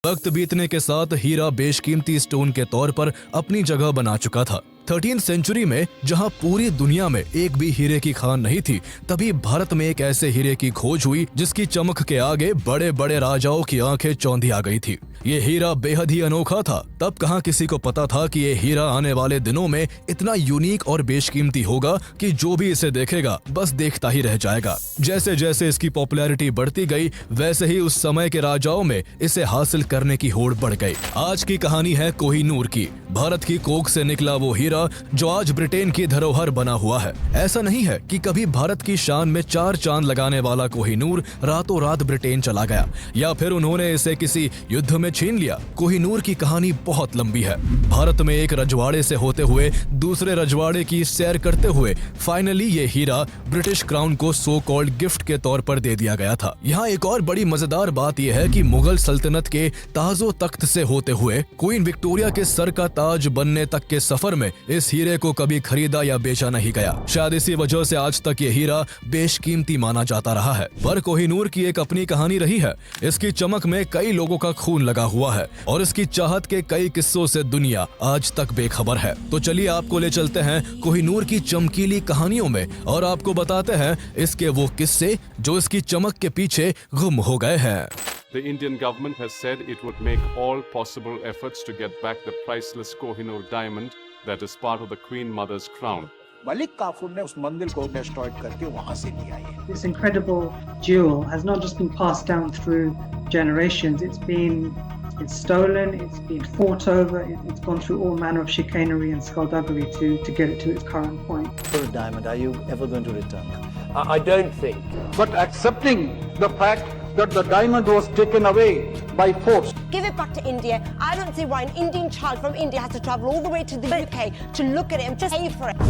वक्त बीतने के साथ हीरा बेशकीमती स्टोन के तौर पर अपनी जगह बना चुका था। 13th सेंचुरी में जहां पूरी दुनिया में एक भी हीरे की खान नहीं थी, तभी भारत में एक ऐसे हीरे की खोज हुई जिसकी चमक के आगे बड़े बड़े राजाओं की आंखें चौंधी आ गई थी। ये हीरा बेहद ही अनोखा था। तब कहां किसी को पता था कि ये हीरा आने वाले दिनों में इतना यूनिक और बेशकीमती होगा कि जो भी इसे देखेगा बस देखता ही रह जाएगा। जैसे जैसे इसकी पॉपुलैरिटी बढ़ती गई, वैसे ही उस समय के राजाओं में इसे हासिल करने की होड़ बढ़ गई। आज की कहानी है कोहिनूर की। भारत की कोख से निकला वो हीरा जो आज ब्रिटेन की धरोहर बना हुआ है। ऐसा नहीं है कि कभी भारत की शान में 4 चांद लगाने वाला कोहिनूर रातों रात ब्रिटेन चला गया या फिर उन्होंने इसे किसी युद्ध में छीन लिया। कोहिनूर की कहानी बहुत लंबी है। भारत में एक रजवाड़े से होते हुए दूसरे रजवाड़े की सैर करते हुए फाइनली ये हीरा ब्रिटिश क्राउन को सो कॉल्ड गिफ्ट के तौर पर दे दिया गया था। यहाँ एक और बड़ी मजेदार बात यह है कि मुगल सल्तनत के ताजो तख्त से होते हुए क्वीन विक्टोरिया के सर का ताज बनने तक के सफर में इस हीरे को कभी खरीदा या बेचा नहीं गया। शायद इसी वजह से आज तक ये हीरा बेशकीमती माना जाता रहा है। पर कोहिनूर की एक अपनी कहानी रही है। इसकी चमक में कई लोगों का खून लगा हुआ है और इसकी चाहत के कई किस्सों से दुनिया आज तक बेखबर है। तो चलिए आपको ले चलते हैं कोहिनूर की चमकीली कहानियों में और आपको बताते हैं इसके वो किस्से जो इसकी चमक के पीछे गुम हो गए हैं। The Indian government has said it would make all possible efforts to get back the priceless Kohinoor diamond that is part of the Queen Mother's crown. Malik Kafur ने उस मंदिर को डिस्ट्रॉय करके वहां से लिया है। This incredible jewel has not just been passed down through generations. It's stolen. It's been fought over. It's gone through all manner of chicanery and skullduggery to get it to its current point. For a diamond, are you ever going to return? I don't think. But accepting the fact that the diamond was taken away by force. Give it back to India. I don't see why an Indian child from India has to travel all the way to the UK to look at it and just pay for it.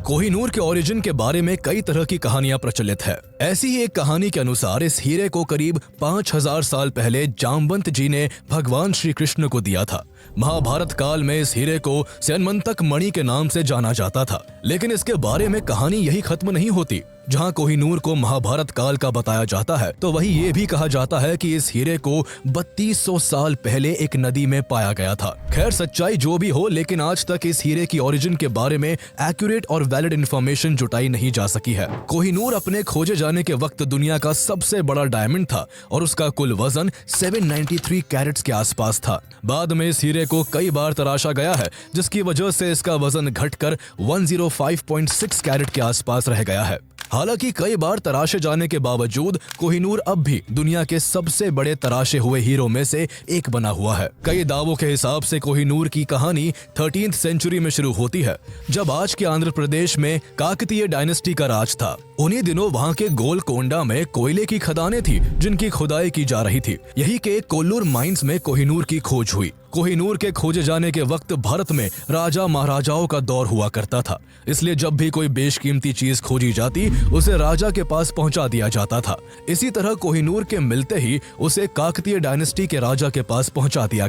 Kohinoor के origin के बारे में कई तरह की कहानियां प्रचलित है। ऐसी ही एक कहानी के अनुसार इस हीरे को करीब 5000 साल पहले जामवंत जी ने भगवान श्री कृष्ण को दिया था। महाभारत काल में इस हीरे को स्यनमंतक मणि के नाम से जाना जाता था। लेकिन इसके बारे में कहानी यही खत्म नहीं होती। जहां कोहिनूर को महाभारत काल का बताया जाता है, तो वही ये भी कहा जाता है कि इस हीरे को 3200 साल पहले एक नदी में पाया गया था। खैर सच्चाई जो भी हो, लेकिन आज तक इस हीरे की ओरिजिन के बारे में एक्यूरेट और वैलिड इंफॉर्मेशन जुटाई नहीं जा सकी है। कोहिनूर अपने खोजे जाने के वक्त दुनिया का सबसे बड़ा डायमंड था और उसका कुल वजन 793 कैरेट्स के आसपास था। बाद में इस हीरे को कई बार तराशा गया है, जिसकी वजह से इसका वजन घटकर 105.6 कैरेट के आसपास रह गया है। हालांकि कई बार तराशे जाने के बावजूद कोहिनूर अब भी दुनिया के सबसे बड़े तराशे हुए हीरों में से एक बना हुआ है। कई दावों के हिसाब से कोहिनूर की कहानी 13th सेंचुरी में शुरू होती है, जब आज के आंध्र प्रदेश में काकतीय डायनेस्टी का राज था। उन्हीं दिनों वहां के गोलकोंडा में कोयले की खदानें थी, जिनकी खुदाई की जा रही थी। यही के कोल्लूर माइंस में कोहिनूर की खोज हुई। कोहिनूर के खोजे जाने के वक्त भारत में राजा महाराजाओं का दौर हुआ करता था, इसलिए जब भी कोई बेशकीमती चीज खोजी जाती उसे राजा के पास पहुंचा दिया जाता था। इसी तरह कोहिनूर के मिलते ही उसे काकतीय डायनेस्टी के राजा के पास पहुंचा दिया